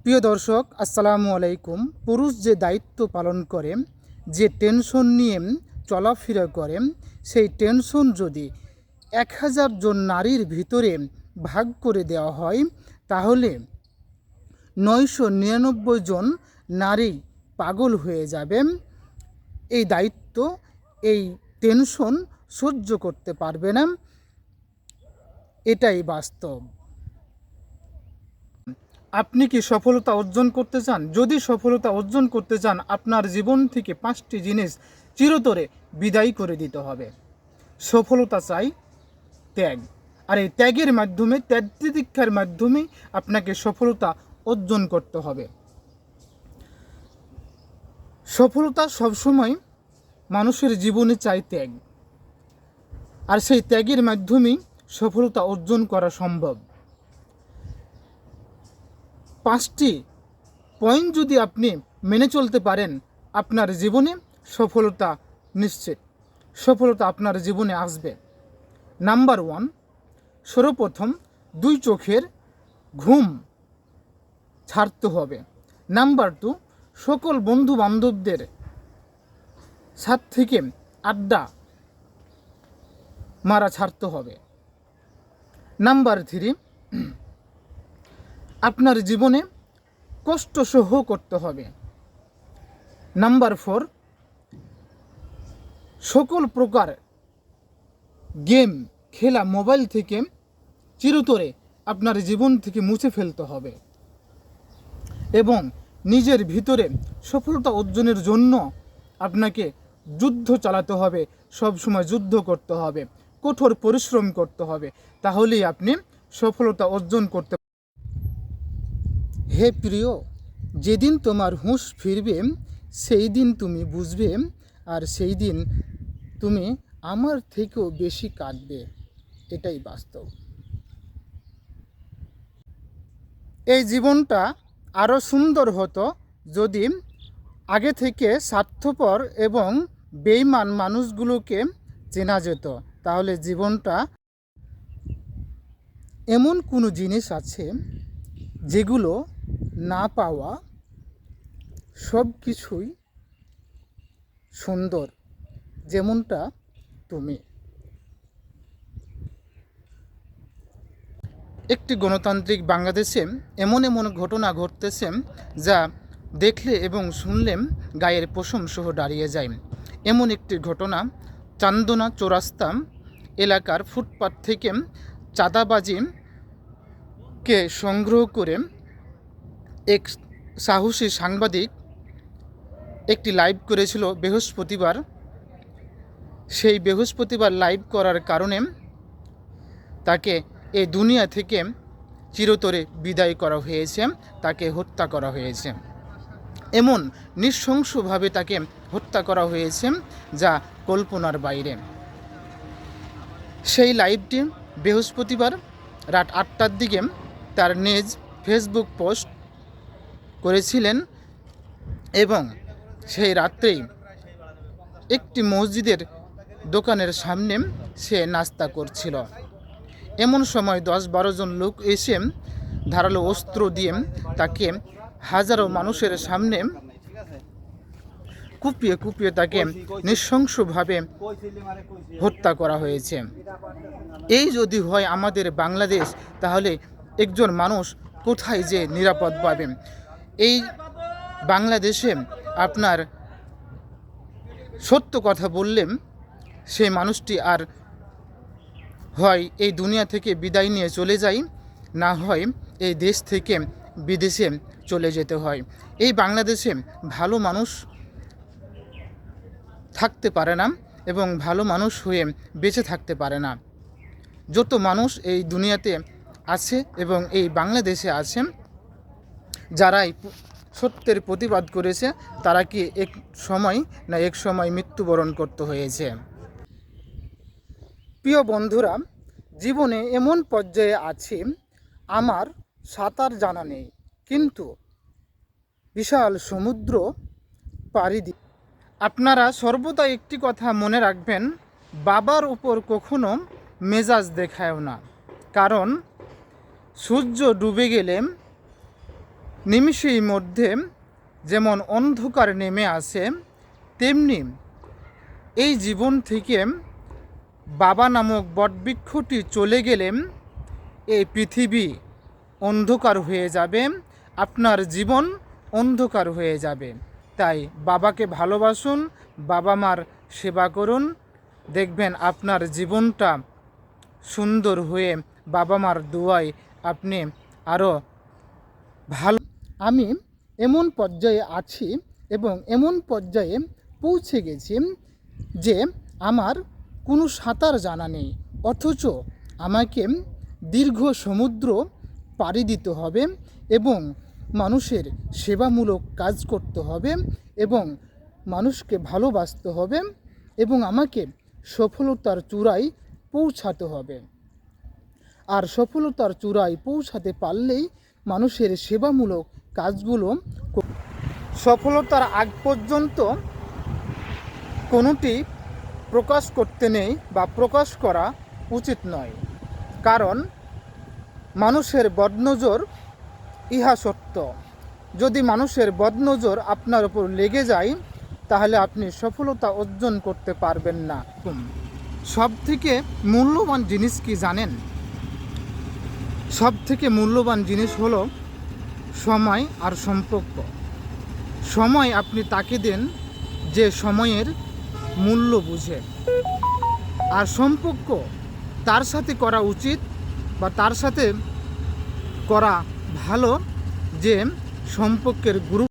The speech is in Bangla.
প্রিয় দর্শক, আসসালামু আলাইকুম। পুরুষ যে দায়িত্ব পালন করে, যে টেনশন নিয়ে চলাফেরা করে, সেই টেনশন যদি 1000 জন নারীর ভিতরে ভাগ করে দেওয়া হয়, তাহলে 999 জন নারী পাগল হয়ে যাবে। এই দায়িত্ব, এই টেনশন সহ্য করতে পারবে না। এটাই বাস্তব। আপনি কি সফলতা অর্জন করতে চান? যদি সফলতা অর্জন করতে চান, আপনার জীবন থেকে 5টি জিনিস চিরতরে বিদায় করে দিতে হবে। সফলতা চাই ত্যাগ, আর এই ত্যাগের মাধ্যমে, ত্যাগ তিতিক্ষার মাধ্যমে আপনাকে সফলতা অর্জন করতে হবে। সফলতা সবসময় মানুষের জীবনে চাই ত্যাগ, আর সেই ত্যাগের মাধ্যমেই সফলতা অর্জন করা সম্ভব। 5টি পয়েন্ট যদি আপনি মেনে চলতে পারেন, আপনার জীবনে সফলতা নিশ্চিত। সফলতা আপনার জীবনে আসবে। নাম্বার 1, সর্বপ্রথম 2 চোখের ঘুম ছাড়তে হবে। নাম্বার 2, সকল বন্ধু বান্ধবদের সাথ থেকে আড্ডা মারা ছাড়তে হবে। নাম্বার 3, আপনার জীবনে কষ্ট সহ করতে হবে। নাম্বার 4, সকল প্রকার গেম খেলা মোবাইল থেকে চিরতরে আপনার জীবন থেকে মুছে ফেলতে হবে। এবং নিজের ভিতরে সফলতা অর্জনের জন্য আপনাকে যুদ্ধ চালাতে হবে, সবসময় যুদ্ধ করতে হবে, কঠোর পরিশ্রম করতে হবে, তাহলেই আপনি সফলতা অর্জন করতে। হে প্রিয়, যেদিন তোমার হুঁশ ফিরবে, সেই দিন তুমি বুঝবে, আর সেই দিন তুমি আমার থেকেও বেশি কাঁদবে। এটাই বাস্তব। এই জীবনটা আরও সুন্দর হতো যদি আগে থেকে স্বার্থপর এবং বেঈমান মানুষগুলোকে চেনা যেত। তাহলে জীবনটা, এমন কোনো জিনিস আছে যেগুলো না পাওয়া সব কিছুই সুন্দর, যেমনটা তুমি। একটি গণতান্ত্রিক বাংলাদেশে এমন এমন ঘটনা ঘটতেছে যা দেখলে এবং শুনলে গায়ের পশম সহ দাঁড়িয়ে যায়। এমন একটি ঘটনা, চান্দনা চৌরাস্তা এলাকার ফুটপাত থেকে চাঁদাবাজিকে সংগ্রহ করে এক সাহসী সাংবাদিক একটি লাইভ করেছিল বৃহস্পতিবার। সেই বৃহস্পতিবার লাইভ করার কারণে তাকে এই দুনিয়া থেকে চিরতরে বিদায় করা হয়েছে, তাকে হত্যা করা হয়েছে। এমন নৃশংসভাবে তাকে হত্যা করা হয়েছে যা কল্পনার বাইরে। সেই লাইভটি বৃহস্পতিবার রাত 8টার দিকে তার নিজ ফেসবুক পোস্ট করেছিলেন, এবং সেই রাত্রেই একটি মসজিদের দোকানের সামনে সে নাস্তা করছিল। এমন সময় 10-12 জন লোক এসে ধারালো অস্ত্র দিয়ে তাকে হাজারো মানুষের সামনে কুপিয়ে কুপিয়ে তাকে নৃশংসভাবে হত্যা করা হয়েছে। এই যদি হয় আমাদের বাংলাদেশ, তাহলে একজন মানুষ কোথায় যে নিরাপদ পাবে? এই বাংলাদেশে আপনার সত্য কথা বললে সেই মানুষটি আর হয় এই দুনিয়া থেকে বিদায় নিয়ে চলে যায়, না হয় এই দেশ থেকে বিদেশে চলে যেতে হয়। এই বাংলাদেশে ভালো মানুষ থাকতে পারে না এবং ভালো মানুষ হয়ে বেঁচে থাকতে পারে না। যত মানুষ এই দুনিয়াতে আছে এবং এই বাংলাদেশে আছে, যারাই সত্যের প্রতিবাদ করেছে, তারা কি এক সময় মৃত্যুবরণ করতে হয়েছে। প্রিয় বন্ধুরা, জীবনে এমন পর্যায়ে আছি, আমার সাঁতার জানা নেই, কিন্তু বিশাল সমুদ্র পাড়ি দিই। আপনারা সর্বদা একটি কথা মনে রাখবেন, বাবার উপর কখনো মেজাজ দেখায়ও না, কারণ সূর্য ডুবে গেলে নিমিষের মধ্যে যেমন অন্ধকার নেমে আসে, তেমনি এই জীবন থেকে বাবা নামক বটবৃক্ষটি চলে গেলে এই পৃথিবী অন্ধকার হয়ে যাবে, আপনার জীবন অন্ধকার হয়ে যাবে। তাই বাবাকে ভালোবাসুন, বাবা মার সেবা করুন, দেখবেন আপনার জীবনটা সুন্দর হয়ে বাবা মার দোয়ায় আপনি আরও ভালো। আমি এমন পর্যায়ে আছি এবং এমন পর্যায়ে পৌঁছে গেছি যে আমার কোনো সাঁতার জানা নেই, অথচ আমাকে দীর্ঘ সমুদ্র পাড়ি দিতে হবে এবং মানুষের সেবামূলক কাজ করতে হবে এবং মানুষকে ভালোবাসতে হবে এবং আমাকে সফলতার চূড়ায় পৌঁছাতে হবে। আর সফলতার চূড়ায় পৌঁছাতে পারলেই মানুষের সেবামূলক কাজগুলো সফলতার আগ পর্যন্ত কোনোটি প্রকাশ করতে নেই বা প্রকাশ করা উচিত নয়, কারণ মানুষের বদনজর ইহা সত্য। যদি মানুষের বদনজর আপনার উপর লেগে যায় তাহলে আপনি সফলতা অর্জন করতে পারবেন না। সবথেকে মূল্যবান জিনিস কি জানেন? সবথেকে মূল্যবান জিনিস হলো সময় আর সম্পর্ক। সময় আপনি তাকে দেন যে সময়ের মূল্য বুঝে, আর সম্পর্ক তার সাথে করা উচিত বা তার সাথে করা ভালো যে সম্পর্কের গুরুত্ব